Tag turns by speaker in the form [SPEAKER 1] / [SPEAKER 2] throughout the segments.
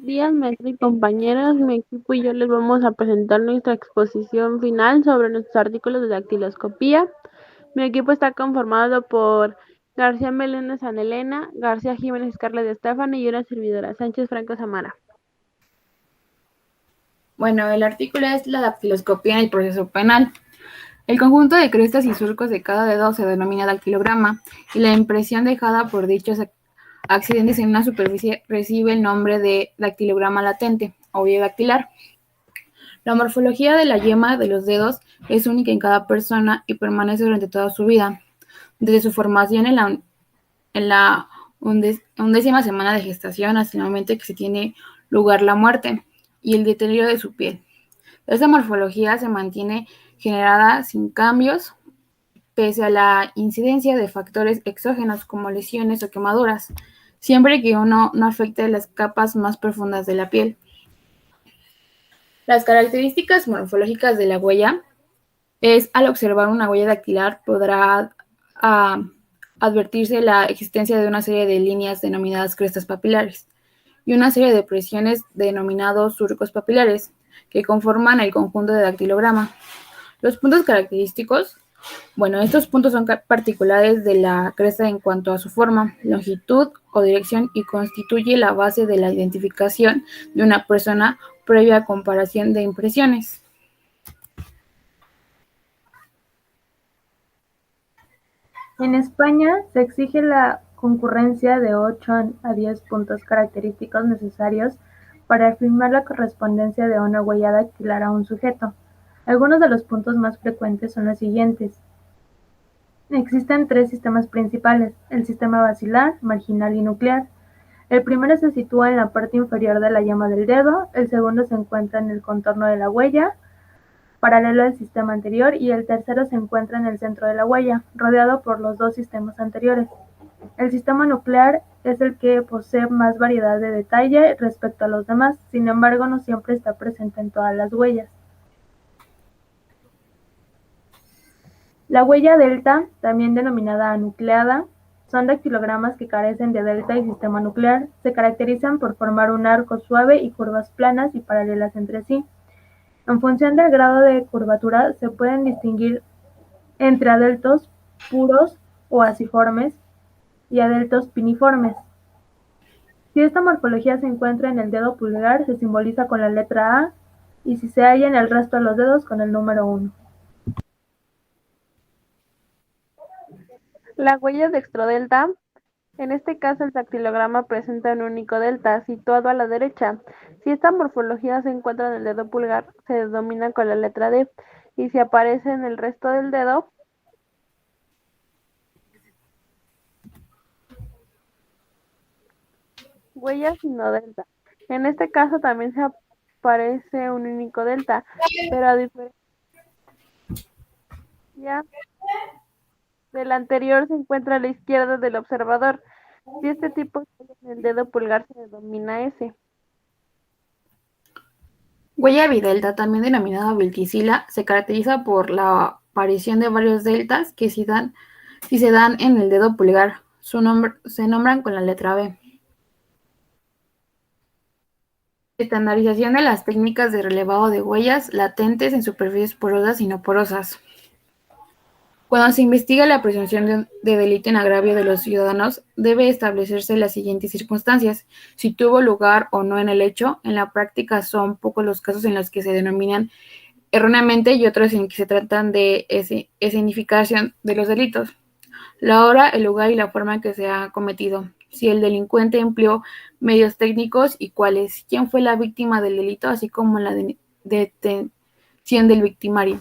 [SPEAKER 1] Días, maestro y compañeros, mi equipo y yo les vamos a presentar nuestra exposición final sobre nuestros artículos de dactiloscopía. Mi equipo está conformado por García Meléndez San Elena, García Jiménez Carla de Estefano y una servidora, Sánchez Franco Samara.
[SPEAKER 2] Bueno, el artículo es la dactiloscopía en el proceso penal. El conjunto de crestas y surcos de cada dedo se denomina dactilograma y la impresión dejada por dichos accidentes en una superficie recibe el nombre de dactilograma latente o huella dactilar. La morfología de la yema de los dedos es única en cada persona y permanece durante toda su vida, desde su formación en la undécima semana de gestación hasta el momento en que se tiene lugar la muerte y el deterioro de su piel. Esta morfología se mantiene generada sin cambios, pese a la incidencia de factores exógenos como lesiones o quemaduras, siempre que uno no afecte las capas más profundas de la piel. Las características morfológicas de la huella es, al observar una huella dactilar, podrá advertirse la existencia de una serie de líneas denominadas crestas papilares y una serie de presiones denominados surcos papilares, que conforman el conjunto de dactilograma. Los puntos característicos, bueno, estos puntos son particulares de la cresta en cuanto a su forma, longitud o dirección y constituye la base de la identificación de una persona previa comparación de impresiones.
[SPEAKER 3] En España se exige la concurrencia de 8 a 10 puntos característicos necesarios para afirmar la correspondencia de una huella dactilar a un sujeto. Algunos de los puntos más frecuentes son los siguientes. Existen 3 sistemas principales: el sistema basilar, marginal y nuclear. El primero se sitúa en la parte inferior de la yema del dedo, el segundo se encuentra en el contorno de la huella, paralelo al sistema anterior, y el tercero se encuentra en el centro de la huella, rodeado por los 2 sistemas anteriores. El sistema nuclear es el que posee más variedad de detalle respecto a los demás, sin embargo no siempre está presente en todas las huellas. La huella delta, también denominada anucleada, son dactilogramas que carecen de delta y sistema nuclear. Se caracterizan por formar un arco suave y curvas planas y paralelas entre sí. En función del grado de curvatura se pueden distinguir entre adeltos puros o aciformes y adeltos piniformes. Si esta morfología se encuentra en el dedo pulgar, se simboliza con la letra A, y si se halla en el resto de los dedos, con el número 1.
[SPEAKER 1] La huella dextrodelta, en este caso el dactilograma presenta un único delta situado a la derecha. Si esta morfología se encuentra en el dedo pulgar, se denomina con la letra D, y si aparece en el resto del dedo, huella sinodelta. En este caso también se aparece un único delta, pero a diferencia del anterior se encuentra a la izquierda del observador. Si este tipo está en el dedo pulgar se denomina S.
[SPEAKER 2] Huella bidelta, también denominada vilticila, se caracteriza por la aparición de varios deltas que si se dan en el dedo pulgar, se nombran con la letra B. Estandarización de las técnicas de relevado de huellas latentes en superficies porosas y no porosas. Cuando se investiga la presunción de delito en agravio de los ciudadanos, debe establecerse las siguientes circunstancias: si tuvo lugar o no en el hecho. En la práctica son pocos los casos en los que se denominan erróneamente y otros en que se tratan de escenificación de los delitos. La hora, el lugar y la forma en que se ha cometido. Si el delincuente empleó medios técnicos y cuáles. Quién fue la víctima del delito, así como la detención del victimario.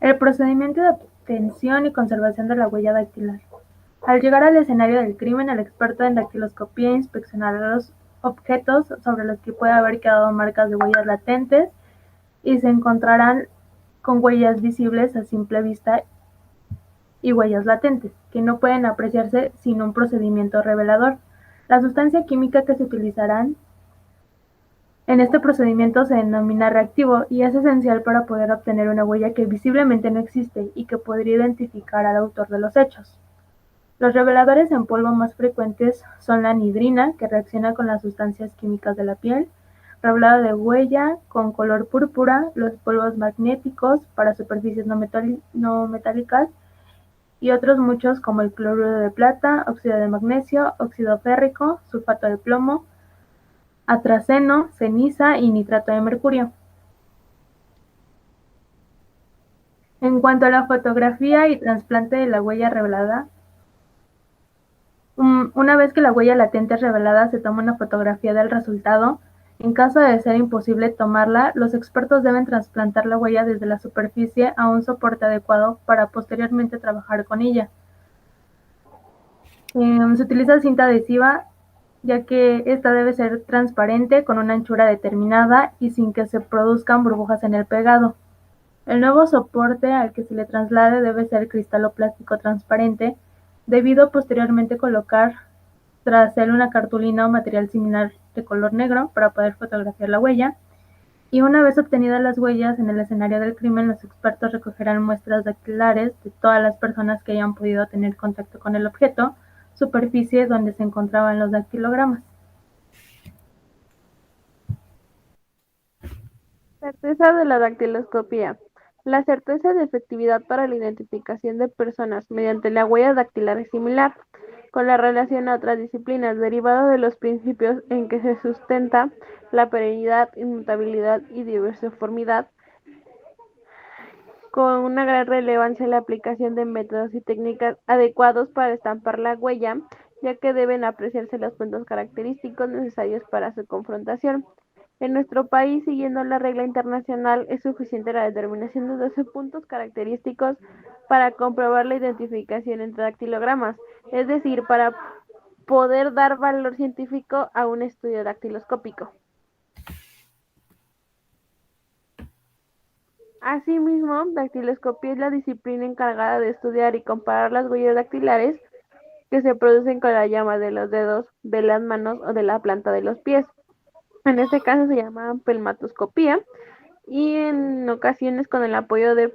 [SPEAKER 3] El procedimiento de obtención y conservación de la huella dactilar. Al llegar al escenario del crimen, el experto en dactiloscopía inspeccionará los objetos sobre los que puede haber quedado marcas de huellas latentes y se encontrarán con huellas visibles a simple vista y huellas latentes, que no pueden apreciarse sin un procedimiento revelador. La sustancia química que se utilizarán en este procedimiento se denomina reactivo y es esencial para poder obtener una huella que visiblemente no existe y que podría identificar al autor de los hechos. Los reveladores en polvo más frecuentes son la anhidrina, que reacciona con las sustancias químicas de la piel, revelado de huella con color púrpura, los polvos magnéticos para superficies no metálicas y otros muchos como el cloruro de plata, óxido de magnesio, óxido férrico, sulfato de plomo, atraceno, ceniza y nitrato de mercurio. En cuanto a la fotografía y trasplante de la huella revelada, una vez que la huella latente es revelada, se toma una fotografía del resultado. En caso de ser imposible tomarla, los expertos deben trasplantar la huella desde la superficie a un soporte adecuado para posteriormente trabajar con ella. Se utiliza cinta adhesiva, ya que esta debe ser transparente con una anchura determinada y sin que se produzcan burbujas en el pegado. El nuevo soporte al que se le traslade debe ser cristal o plástico transparente, debido posteriormente colocar tras él una cartulina o material similar de color negro para poder fotografiar la huella. Y una vez obtenidas las huellas en el escenario del crimen, los expertos recogerán muestras dactilares de todas las personas que hayan podido tener contacto con el objeto, superficies donde se encontraban los dactilogramas.
[SPEAKER 1] Certeza de la dactiloscopía. La certeza de efectividad para la identificación de personas mediante la huella dactilar es similar, con la relación a otras disciplinas, derivado de los principios en que se sustenta la perenidad, inmutabilidad y diversiformidad, con una gran relevancia en la aplicación de métodos y técnicas adecuados para estampar la huella, ya que deben apreciarse los puntos característicos necesarios para su confrontación. En nuestro país, siguiendo la regla internacional, es suficiente la determinación de 12 puntos característicos para comprobar la identificación entre dactilogramas, es decir, para poder dar valor científico a un estudio dactiloscópico. Asimismo, dactiloscopía es la disciplina encargada de estudiar y comparar las huellas dactilares que se producen con la llama de los dedos, de las manos o de la planta de los pies. En este caso se llama pelmatoscopía y en ocasiones con el apoyo de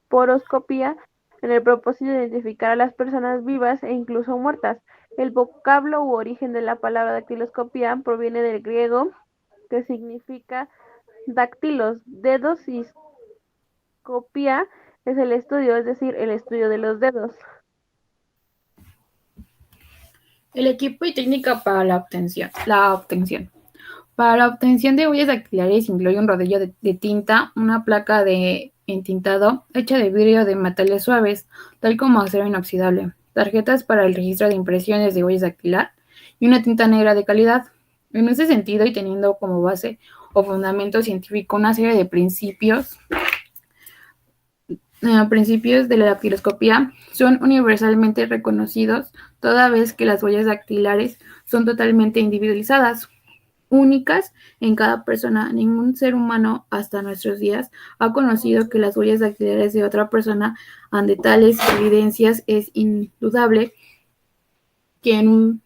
[SPEAKER 1] poroscopía en el propósito de identificar a las personas vivas e incluso muertas. El vocablo u origen de la palabra dactiloscopía proviene del griego, que significa dactilos, dedos, y scopia es el estudio, es decir, el estudio de los dedos.
[SPEAKER 2] El equipo y técnica para la obtención. Para la obtención de huellas dactilares incluye un rodillo de tinta, una placa de entintado hecha de vidrio de metales suaves, tal como acero inoxidable, tarjetas para el registro de impresiones de huellas dactilar y una tinta negra de calidad. En ese sentido, y teniendo como base o fundamento científico una serie de principios de la dactiloscopía, son universalmente reconocidos, toda vez que las huellas dactilares son totalmente individualizadas, únicas en cada persona. Ningún ser humano hasta nuestros días ha conocido que las huellas dactilares de otra persona ante tales evidencias. Es indudable que en un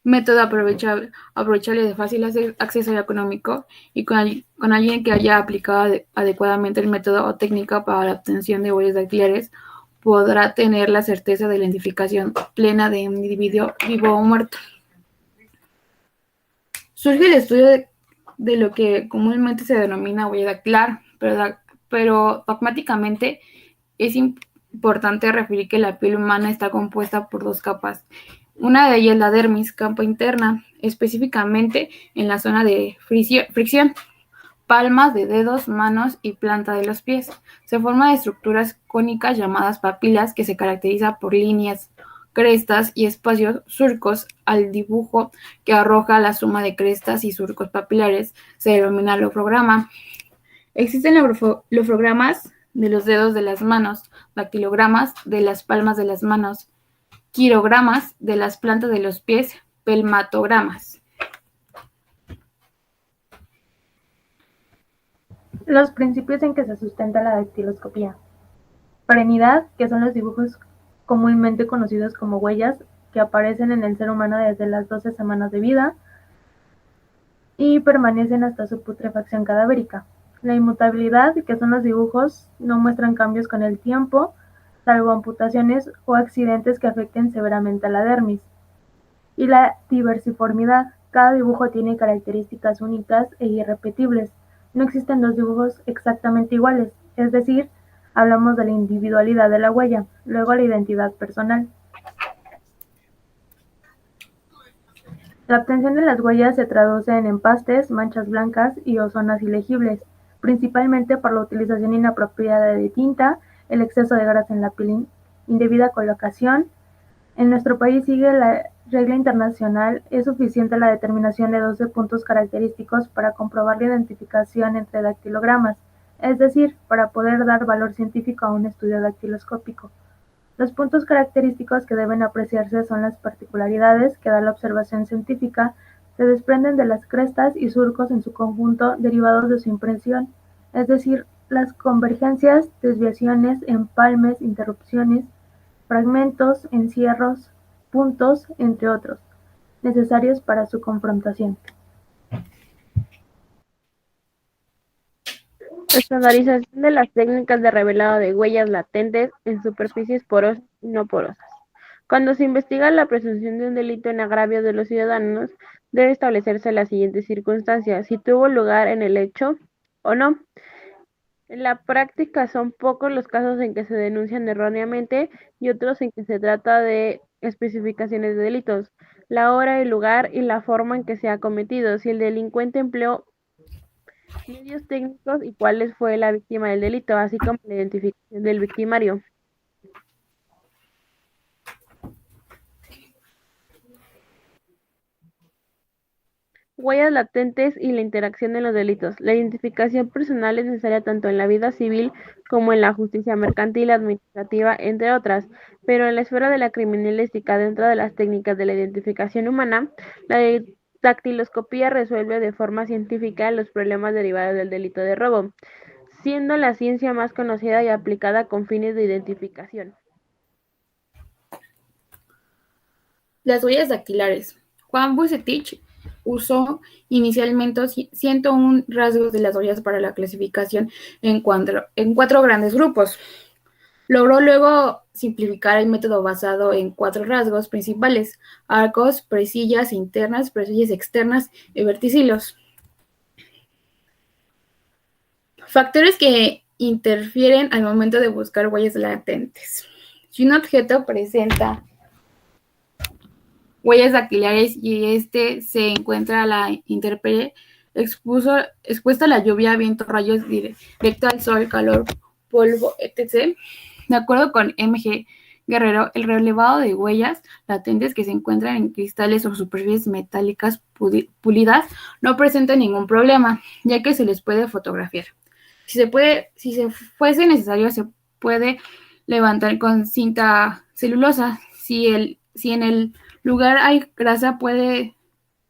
[SPEAKER 2] método aprovechable de fácil acceso y económico, y con alguien que haya aplicado adecuadamente el método o técnica para la obtención de huellas dactilares, podrá tener la certeza de la identificación plena de un individuo vivo o muerto. Surge el estudio de lo que comúnmente se denomina huella dactilar, pero dogmáticamente es importante referir que la piel humana está compuesta por dos capas. Una de ellas es la dermis, capa interna, específicamente en la zona de fricción, palmas de dedos, manos y planta de los pies. Se forma de estructuras cónicas llamadas papilas, que se caracteriza por líneas, crestas y espacios, surcos. Al dibujo que arroja la suma de crestas y surcos papilares se denomina lofograma. Existen lofogramas de los dedos de las manos, dactilogramas de las palmas de las manos, quirogramas de las plantas de los pies, pelmatogramas.
[SPEAKER 3] Los principios en que se sustenta la dactiloscopía. Perenidad, que son los dibujos comúnmente conocidos como huellas, que aparecen en el ser humano desde las 12 semanas de vida y permanecen hasta su putrefacción cadavérica. La inmutabilidad, que son los dibujos, no muestran cambios con el tiempo. salvo amputaciones o accidentes que afecten severamente a la dermis. Y la diversiformidad. Cada dibujo tiene características únicas e irrepetibles. No existen dos dibujos exactamente iguales, es decir, hablamos de la individualidad de la huella, luego la identidad personal. La obtención de las huellas se traduce en empastes, manchas blancas y o zonas ilegibles, principalmente por la utilización inapropiada de tinta, el exceso de grasa en la piel, indebida colocación. En nuestro país sigue la regla internacional, es suficiente la determinación de 12 puntos característicos para comprobar la identificación entre dactilogramas, es decir, para poder dar valor científico a un estudio dactiloscópico. Los puntos característicos que deben apreciarse son las particularidades que da la observación científica, se desprenden de las crestas y surcos en su conjunto derivados de su impresión, es decir, las convergencias, desviaciones, empalmes, interrupciones, fragmentos, encierros, puntos, entre otros, necesarios para su confrontación.
[SPEAKER 1] Estandarización de las técnicas de revelado de huellas latentes en superficies porosas y no porosas. Cuando se investiga la presunción de un delito en agravio de los ciudadanos, debe establecerse la siguiente circunstancia: si tuvo lugar en el hecho o no. En la práctica son pocos los casos en que se denuncian erróneamente y otros en que se trata de especificaciones de delitos, la hora, el lugar y la forma en que se ha cometido, si el delincuente empleó medios técnicos y cuál fue la víctima del delito, así como la identificación del victimario. Huellas latentes y la interacción en los delitos. La identificación personal es necesaria tanto en la vida civil como en la justicia mercantil, administrativa, entre otras, pero en la esfera de la criminalística, dentro de las técnicas de la identificación humana, la dactiloscopía resuelve de forma científica los problemas derivados del delito de robo, siendo la ciencia más conocida y aplicada con fines de identificación.
[SPEAKER 2] Las huellas dactilares. Juan Bucetich usó inicialmente 101 rasgos de las huellas para la clasificación en cuatro grandes grupos. Logró luego simplificar el método basado en 4 rasgos principales: arcos, presillas internas, presillas externas y verticilos. Factores que interfieren al momento de buscar huellas latentes. Si un objeto presenta huellas dactilares y se encuentra a la intemperie, expuesta a la lluvia, viento, rayos directo al sol, calor, polvo, etc. De acuerdo con M.G. Guerrero, el relevado de huellas latentes que se encuentran en cristales o superficies metálicas pulidas no presenta ningún problema, ya que se les puede fotografiar. Si se fuese necesario, se puede levantar con cinta celulosa. Si en el lugar hay grasa, puede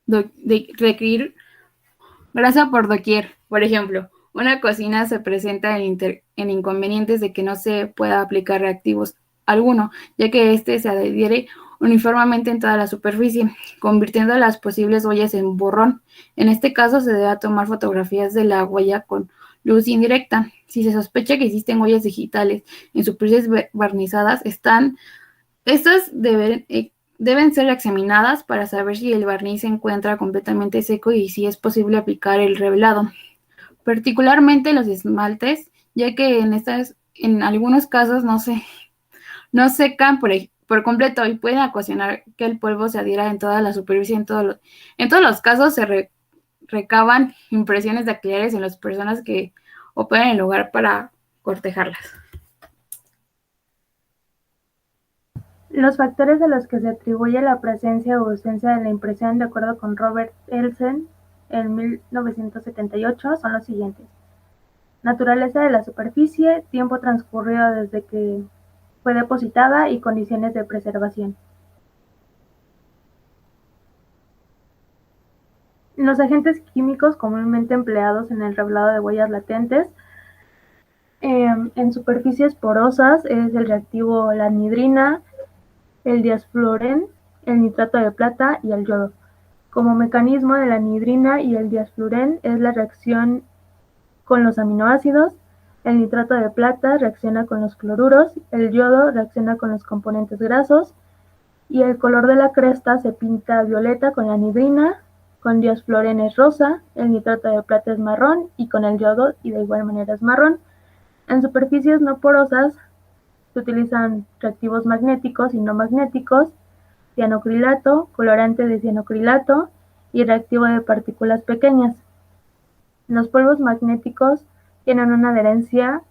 [SPEAKER 2] requerir grasa por doquier. Por ejemplo, una cocina se presenta en inconvenientes de que no se pueda aplicar reactivos alguno, ya que se adhiere uniformemente en toda la superficie, convirtiendo las posibles huellas en borrón. En este caso, se debe tomar fotografías de la huella con luz indirecta. Si se sospecha que existen huellas digitales en superficies barnizadas, estas deben ser examinadas para saber si el barniz se encuentra completamente seco y si es posible aplicar el revelado, particularmente los esmaltes, ya que en algunos casos no secan por completo y pueden ocasionar que el polvo se adhiera en toda la superficie. En todos los casos se recaban impresiones dactilares en las personas que operan el lugar para cortejarlas.
[SPEAKER 3] Los factores a los que se atribuye la presencia o ausencia de la impresión, de acuerdo con Robert Elsen en 1978, son los siguientes: naturaleza de la superficie, tiempo transcurrido desde que fue depositada y condiciones de preservación. Los agentes químicos comúnmente empleados en el revelado de huellas latentes en superficies porosas es el reactivo la anhidrina, el diazfluorén, el nitrato de plata y el yodo. Como mecanismo de la anhidrina y el diazfluorén es la reacción con los aminoácidos. El nitrato de plata reacciona con los cloruros, el yodo reacciona con los componentes grasos y el color de la cresta se pinta violeta con la anhidrina, con diosfloreno es rosa, el nitrato de plata es marrón y con el yodo y de igual manera es marrón. En superficies no porosas se utilizan reactivos magnéticos y no magnéticos, cianocrilato, colorante de cianocrilato y reactivo de partículas pequeñas. Los polvos magnéticos tienen una adherencia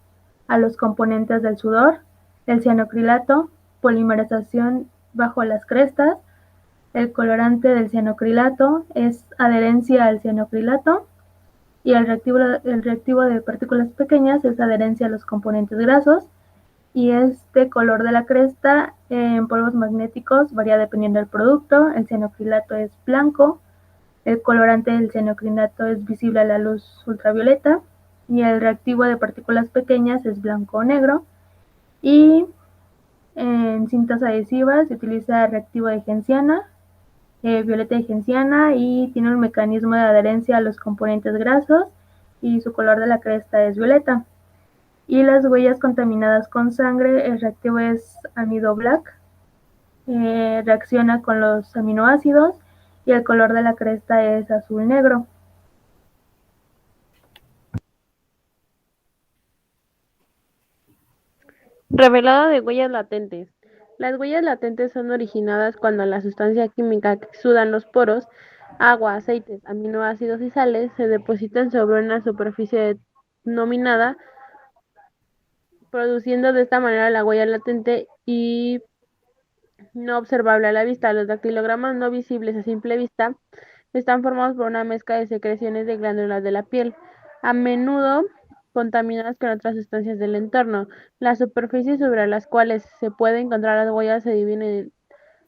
[SPEAKER 3] a los componentes del sudor, el cianocrilato, polimerización bajo las crestas, el colorante del cianocrilato es adherencia al cianocrilato y el reactivo de partículas pequeñas es adherencia a los componentes grasos. Y este color de la cresta en polvos magnéticos varía dependiendo del producto. El cianocrilato es blanco, el colorante del cianocrilato es visible a la luz ultravioleta y el reactivo de partículas pequeñas es blanco o negro. Y en cintas adhesivas se utiliza reactivo de genciana, violeta de genciana, y tiene un mecanismo de adherencia a los componentes grasos y su color de la cresta es violeta. Y las huellas contaminadas con sangre, el reactivo es amido black, reacciona con los aminoácidos y el color de la cresta es azul negro.
[SPEAKER 1] Revelado de huellas latentes. Las huellas latentes son originadas cuando la sustancia química que exudan los poros, agua, aceites, aminoácidos y sales, se depositan sobre una superficie denominada, produciendo de esta manera la huella latente y no observable a la vista. Los dactilogramas no visibles a simple vista están formados por una mezcla de secreciones de glándulas de la piel, a menudo contaminadas con otras sustancias del entorno. Las superficies sobre las cuales se pueden encontrar las huellas se dividen en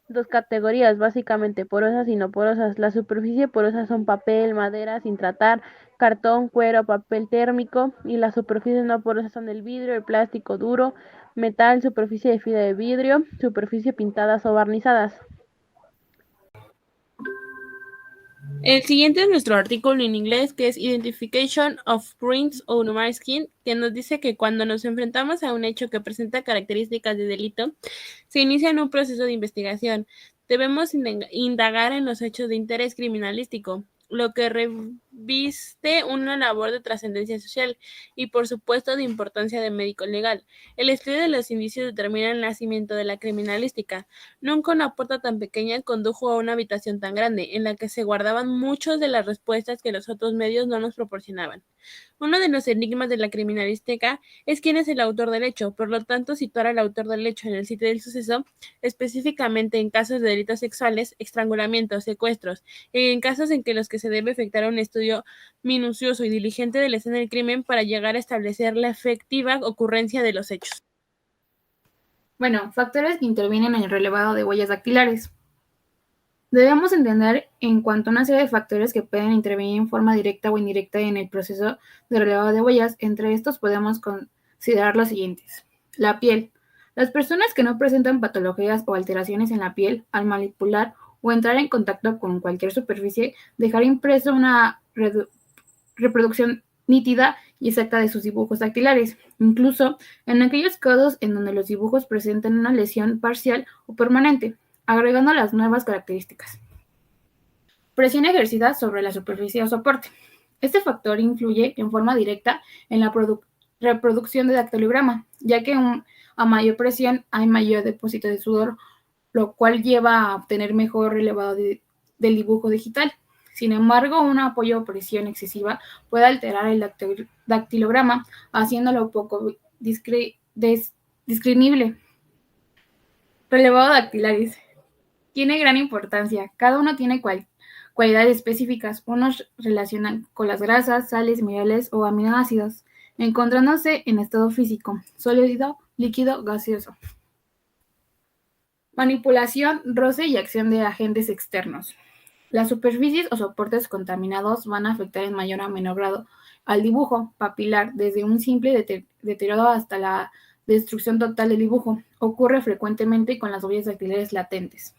[SPEAKER 1] dos categorías, básicamente porosas y no porosas. La superficie porosa son papel, madera sin tratar, cartón, cuero, papel térmico, y las superficies no porosas son el vidrio, el plástico duro, metal, superficie de fibra de vidrio, superficie pintadas o barnizadas. El siguiente es nuestro artículo en inglés, que es Identification of Crimes on My Skin, que nos dice que cuando nos enfrentamos a un hecho que presenta características de delito, se inicia en un proceso de investigación. Debemos indagar en los hechos de interés criminalístico, lo que reviste una labor de trascendencia social y, por supuesto, de importancia de médico legal. El estudio de los indicios determina el nacimiento de la criminalística. Nunca una puerta tan pequeña condujo a una habitación tan grande, en la que se guardaban muchas de las respuestas que los otros medios no nos proporcionaban. Uno de los enigmas de la criminalística es quién es el autor del hecho. Por lo tanto, situar al autor del hecho en el sitio del suceso, específicamente en casos de delitos sexuales, estrangulamientos, secuestros, y en casos en que los que se debe efectuar un estudio minucioso y diligente de la escena del crimen para llegar a establecer la efectiva ocurrencia de los hechos.
[SPEAKER 2] Bueno, factores que intervienen en el relevado de huellas dactilares. Debemos entender en cuanto a una serie de factores que pueden intervenir en forma directa o indirecta en el proceso de relevado de huellas. Entre estos podemos considerar los siguientes. La piel. Las personas que no presentan patologías o alteraciones en la piel, al manipular o entrar en contacto con cualquier superficie, dejará impreso una reproducción nítida y exacta de sus dibujos dactilares, incluso en aquellos casos en donde los dibujos presentan una lesión parcial o permanente, agregando las nuevas características. Presión ejercida sobre la superficie o soporte. Este factor influye en forma directa en la reproducción de dactilograma, ya que a mayor presión hay mayor depósito de sudor, lo cual lleva a obtener mejor relevado del dibujo digital. Sin embargo, un apoyo o presión excesiva puede alterar el dactilograma, haciéndolo poco discernible. Relevado dactilares. Tiene gran importancia. Cada uno tiene cualidades específicas. Unos relacionan con las grasas, sales, minerales o aminoácidos, encontrándose en estado físico, sólido, líquido, gaseoso. Manipulación, roce y acción de agentes externos. Las superficies o soportes contaminados van a afectar en mayor o menor grado al dibujo papilar, desde un simple deterioro hasta la destrucción total del dibujo. Ocurre frecuentemente con las huellas dactilares latentes.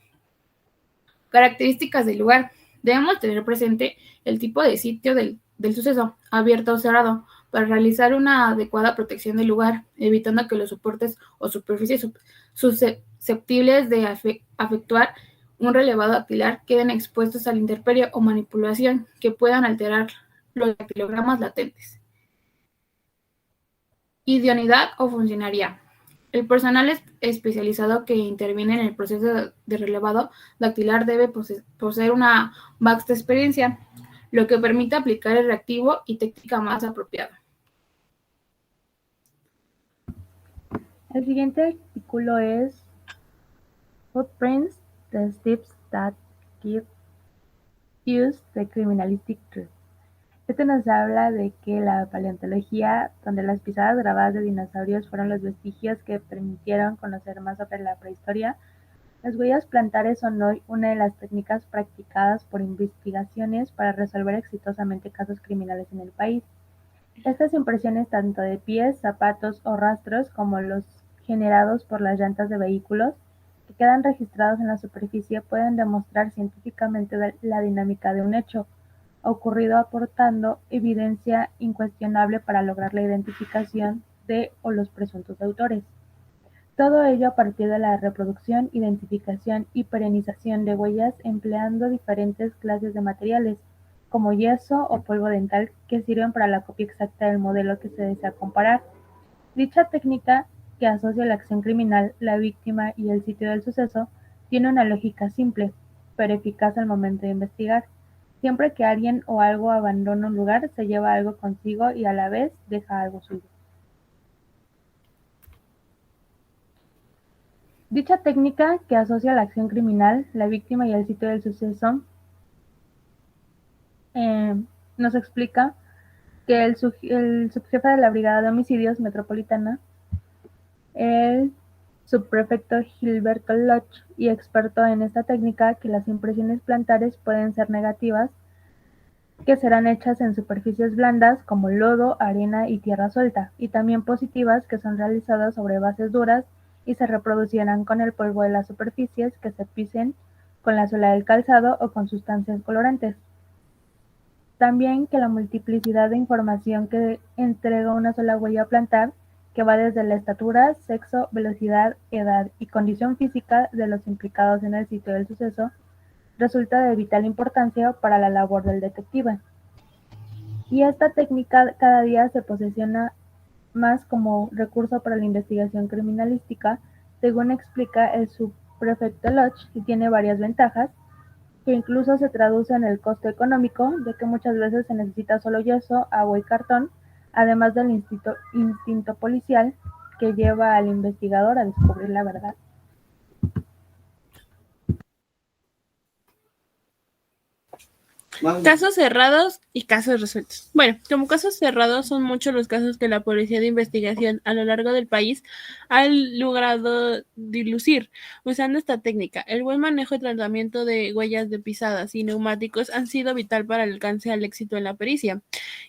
[SPEAKER 2] Características del lugar. Debemos tener presente el tipo de sitio del suceso, abierto o cerrado, para realizar una adecuada protección del lugar, evitando que los soportes o superficies susceptibles de afectuar un relevado dactilar queden expuestos a la intemperie o manipulación que puedan alterar los dactilogramas latentes. Idoneidad o funcionalidad. El personal especializado que interviene en el proceso de relevado dactilar debe poseer una vasta experiencia, lo que permite aplicar el reactivo y técnica más apropiada.
[SPEAKER 3] El siguiente artículo es Footprints, the Steps that Give Use the Criminalistic Truth. Este nos habla de que la paleontología, donde las pisadas grabadas de dinosaurios fueron los vestigios que permitieron conocer más sobre la prehistoria, las huellas plantares son hoy una de las técnicas practicadas por investigaciones para resolver exitosamente casos criminales en el país. Estas impresiones tanto de pies, zapatos o rastros como los generados por las llantas de vehículos que quedan registrados en la superficie pueden demostrar científicamente la dinámica de un hecho ocurrido, aportando evidencia incuestionable para lograr la identificación de o los presuntos autores. Todo ello a partir de la reproducción, identificación y perenización de huellas empleando diferentes clases de materiales, como yeso o polvo dental, que sirven para la copia exacta del modelo que se desea comparar. Dicha técnica, que asocia la acción criminal, la víctima y el sitio del suceso, tiene una lógica simple, pero eficaz al momento de investigar. Siempre que alguien o algo abandona un lugar, se lleva algo consigo y a la vez deja algo suyo. Dicha técnica, que asocia la acción criminal, la víctima y el sitio del suceso, nos explica que el subjefe de la Brigada de Homicidios Metropolitana, el subprefecto Gilberto Lodge, y experto en esta técnica, que las impresiones plantares pueden ser negativas, que serán hechas en superficies blandas como lodo, arena y tierra suelta, y también positivas, que son realizadas sobre bases duras y se reproducirán con el polvo de las superficies que se pisen con la suela del calzado o con sustancias colorantes. También que la multiplicidad de información que entrega una sola huella plantar, que va desde la estatura, sexo, velocidad, edad y condición física de los implicados en el sitio del suceso, resulta de vital importancia para la labor del detective. Y esta técnica cada día se posesiona más como recurso para la investigación criminalística, según explica el subprefecto Lodge, y tiene varias ventajas, que incluso se traduce en el costo económico, de que muchas veces se necesita solo yeso, agua y cartón, además del instinto policial que lleva al investigador a descubrir la verdad.
[SPEAKER 1] Casos cerrados y casos resueltos. Bueno, como casos cerrados son muchos los casos que la Policía de Investigación a lo largo del país ha logrado dilucir usando esta técnica. El buen manejo y tratamiento de huellas de pisadas y neumáticos han sido vital para el alcance al éxito en la pericia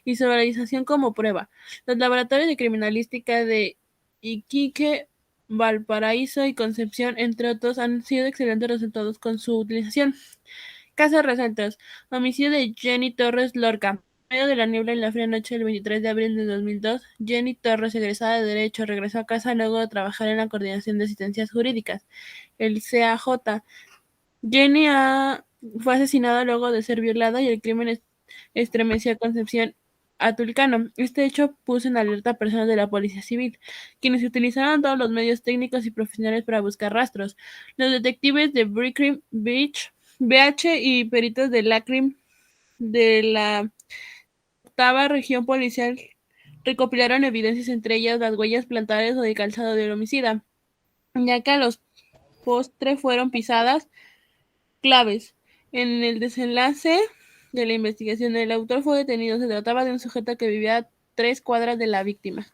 [SPEAKER 1] y su realización como prueba. Los laboratorios de criminalística de Iquique, Valparaíso y Concepción, entre otros, han sido excelentes resultados con su utilización. Casos resueltos. Homicidio de Jenny Torres Lorca. En medio de la niebla en la fría noche del 23 de abril de 2002, Jenny Torres, egresada de Derecho, regresó a casa luego de trabajar en la Coordinación de Asistencias Jurídicas, el CAJ. Jenny fue asesinada luego de ser violada y el crimen estremeció a Concepción Tulcano. Este hecho puso en alerta a personas de la Policía Civil, quienes utilizaron todos los medios técnicos y profesionales para buscar rastros. Los detectives de Brickrim Beach BH y peritos de la CRIM de la octava región policial recopilaron evidencias, entre ellas las huellas plantares o de calzado del homicida, ya que a los postre fueron pisadas claves. En el desenlace de la investigación, el autor fue detenido. Se trataba de un sujeto que vivía a 3 cuadras de la víctima.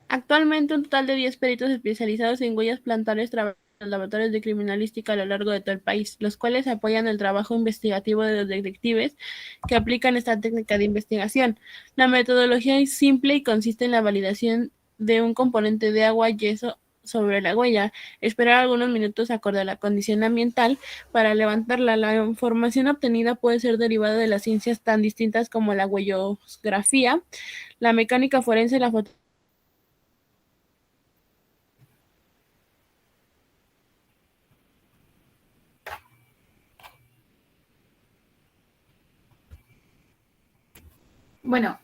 [SPEAKER 1] Actualmente, un total de 10 peritos especializados en huellas plantares trabajan en los laboratorios de criminalística a lo largo de todo el país, los cuales apoyan el trabajo investigativo de los detectives que aplican esta técnica de investigación. La metodología es simple y consiste en la validación de un componente de agua, yeso sobre la huella, esperar algunos minutos acorde a la condición ambiental para levantarla. La información obtenida puede ser derivada de las ciencias tan distintas como la huellografía, la mecánica forense, la foto.
[SPEAKER 2] Bueno,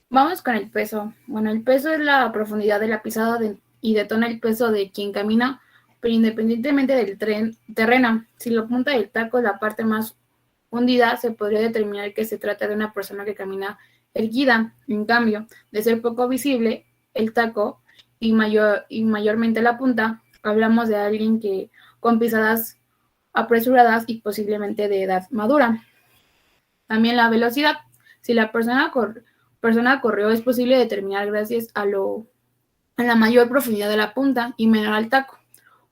[SPEAKER 2] vamos con el peso. Bueno, el peso es la profundidad de la pisada y detona el peso de quien camina, pero independientemente del terreno. Si la punta del taco es la parte más hundida, se podría determinar que se trata de una persona que camina erguida. En cambio, de ser poco visible el taco y mayormente la punta, hablamos de alguien que con pisadas apresuradas y posiblemente de edad madura. También la velocidad. Si la persona corrió, es posible determinar gracias a la mayor profundidad de la punta y menor al taco,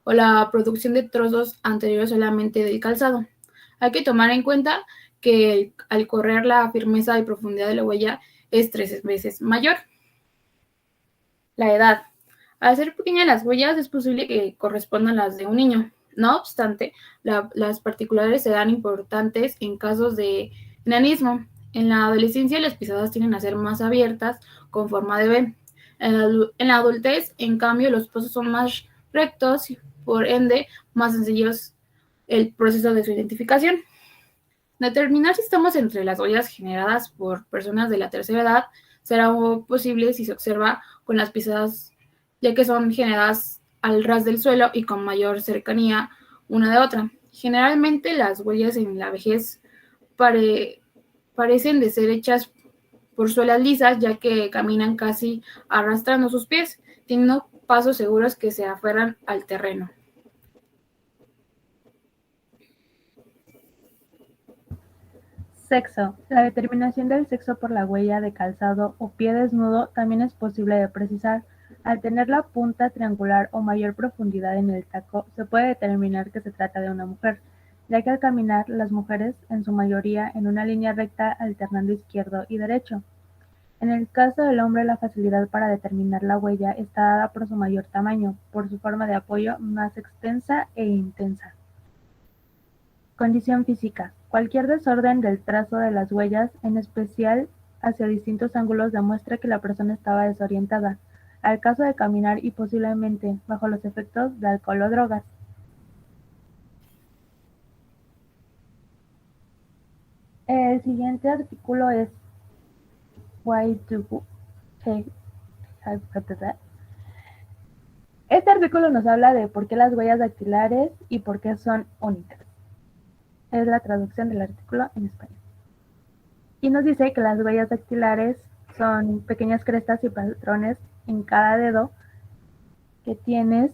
[SPEAKER 2] o la producción de trozos anteriores solamente del calzado. Hay que tomar en cuenta que al correr la firmeza y profundidad de la huella es 3 veces mayor. La edad. Al ser pequeñas las huellas es posible que correspondan a las de un niño. No obstante, las particulares serán importantes en casos de enanismo. En la adolescencia las pisadas tienden a ser más abiertas con forma de V. En la adultez, en cambio, los pasos son más rectos y por ende más sencillos el proceso de su identificación. Determinar si estamos entre las huellas generadas por personas de la tercera edad será posible si se observa con las pisadas, ya que son generadas al ras del suelo y con mayor cercanía una de otra. Generalmente las huellas en la vejez parecen de ser hechas por suelas lisas, ya que caminan casi arrastrando sus pies, teniendo pasos seguros que se aferran al terreno.
[SPEAKER 3] Sexo. La determinación del sexo por la huella de calzado o pie desnudo también es posible de precisar. Al tener la punta triangular o mayor profundidad en el taco, se puede determinar que se trata de una mujer, ya que al caminar las mujeres, en su mayoría, en una línea recta alternando izquierdo y derecho. En el caso del hombre, la facilidad para determinar la huella está dada por su mayor tamaño, por su forma de apoyo más extensa e intensa. Condición física. Cualquier desorden del trazo de las huellas, en especial hacia distintos ángulos, demuestra que la persona estaba desorientada, al caso de caminar y posiblemente bajo los efectos de alcohol o drogas. El siguiente artículo es Why do we Este artículo nos habla de por qué las huellas dactilares y por qué son únicas. Es la traducción del artículo en español. Y nos dice que las huellas dactilares son pequeñas crestas y patrones en cada dedo que tienes,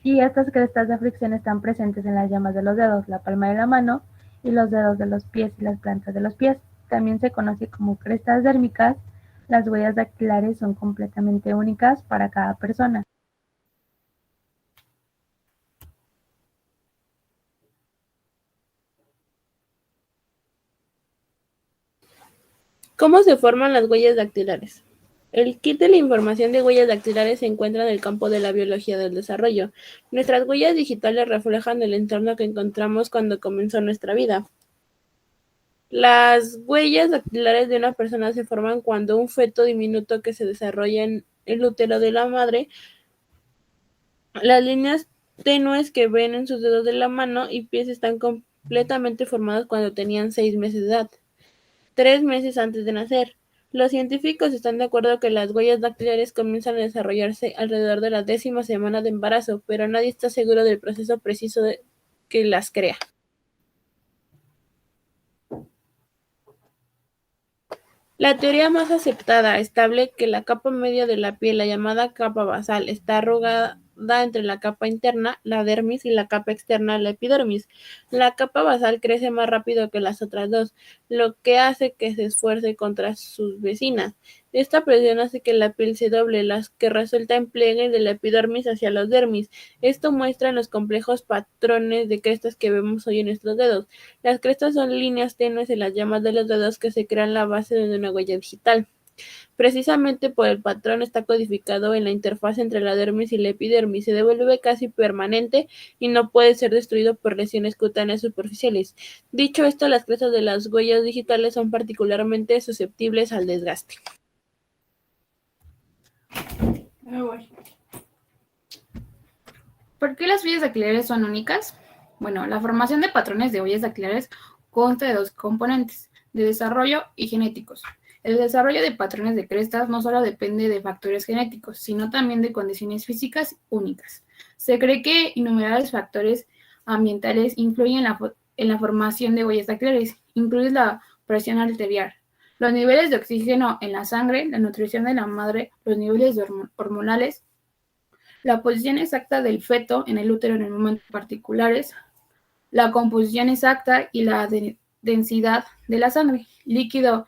[SPEAKER 3] y estas crestas de fricción están presentes en las yemas de los dedos, la palma de la mano y los dedos de los pies y las plantas de los pies. También se conoce como crestas dérmicas. Las huellas dactilares son completamente únicas para cada persona.
[SPEAKER 1] ¿Cómo se forman las huellas dactilares? El kit de la información de huellas dactilares se encuentra en el campo de la biología del desarrollo. Nuestras huellas digitales reflejan el entorno que encontramos cuando comenzó nuestra vida. Las huellas dactilares de una persona se forman cuando un feto diminuto que se desarrolla en el útero de la madre. Las líneas tenues que ven en sus dedos de la mano y pies están completamente formadas cuando tenían 6 meses de edad, 3 meses antes de nacer. Los científicos están de acuerdo que las huellas dactilares comienzan a desarrollarse alrededor de la 10ª semana de embarazo, pero nadie está seguro del proceso preciso que las crea. La teoría más aceptada establece que la capa media de la piel, la llamada capa basal, está arrugada entre la capa interna, la dermis, y la capa externa, la epidermis. La capa basal crece más rápido que las otras dos, lo que hace que se esfuerce contra sus vecinas. Esta presión hace que la piel se doble, las que resulta en pliegues de la epidermis hacia los dermis. Esto muestra en los complejos patrones de crestas que vemos hoy en nuestros dedos. Las crestas son líneas tenues en las yemas de los dedos que se crean la base de una huella digital. Precisamente por el patrón está codificado en la interfaz entre la dermis y la epidermis, se devuelve casi permanente y no puede ser destruido por lesiones cutáneas superficiales. Dicho esto, las crestas de las huellas digitales son particularmente susceptibles al desgaste.
[SPEAKER 2] ¿Por qué las huellas dactilares son únicas? Bueno, la formación de patrones de huellas dactilares consta de dos componentes, de desarrollo y genéticos. El desarrollo de patrones de crestas no solo depende de factores genéticos, sino también de condiciones físicas únicas. Se cree que innumerables factores ambientales influyen en la formación de huellas dactilares, incluye la presión arterial, los niveles de oxígeno en la sangre, la nutrición de la madre, los niveles hormonales, la posición exacta del feto en el útero en el momento particulares, la composición exacta y la densidad de la sangre, líquido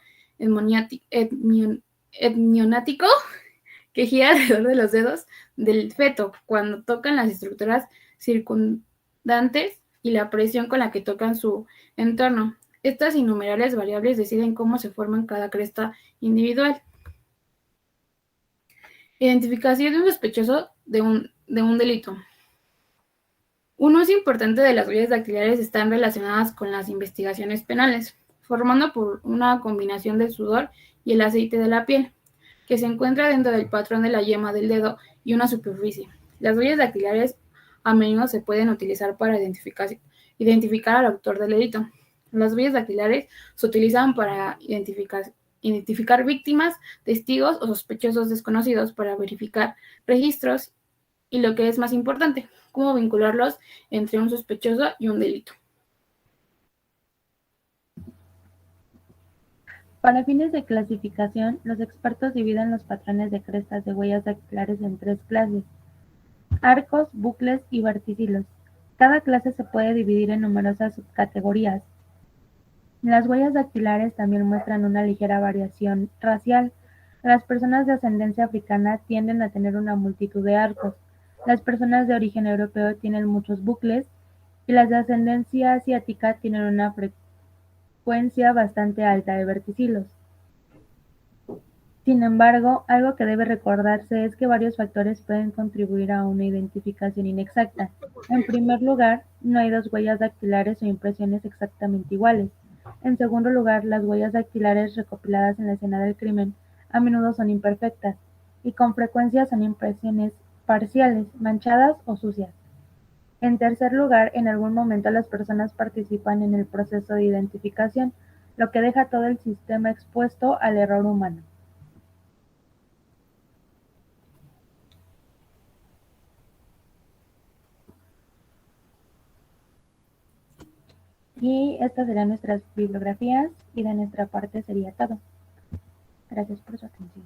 [SPEAKER 2] amniótico que gira alrededor de los dedos del feto cuando tocan las estructuras circundantes y la presión con la que tocan su entorno. Estas innumerables variables deciden cómo se forma cada cresta individual. Identificación de un sospechoso de un delito. Un uso importante de las huellas dactilares están relacionadas con las investigaciones penales, formando por una combinación del sudor y el aceite de la piel, que se encuentra dentro del patrón de la yema del dedo y una superficie. Las huellas dactilares a menudo se pueden utilizar para identificar al autor del delito. Las huellas dactilares se utilizan para identificar víctimas, testigos o sospechosos desconocidos para verificar registros y, lo que es más importante, cómo vincularlos entre un sospechoso y un delito.
[SPEAKER 3] Para fines de clasificación, los expertos dividen los patrones de crestas de huellas dactilares en 3 clases: arcos, bucles y verticilos. Cada clase se puede dividir en numerosas subcategorías. Las huellas dactilares también muestran una ligera variación racial. Las personas de ascendencia africana tienden a tener una multitud de arcos, las personas de origen europeo tienen muchos bucles y las de ascendencia asiática tienen una frecuencia bastante alta de verticilos. Sin embargo, algo que debe recordarse es que varios factores pueden contribuir a una identificación inexacta. En primer lugar, no hay dos huellas dactilares o impresiones exactamente iguales. En segundo lugar, las huellas dactilares recopiladas en la escena del crimen a menudo son imperfectas, y con frecuencia son impresiones parciales, manchadas o sucias. En tercer lugar, en algún momento las personas participan en el proceso de identificación, lo que deja todo el sistema expuesto al error humano. Y estas serían nuestras bibliografías y de nuestra parte sería todo. Gracias por su atención.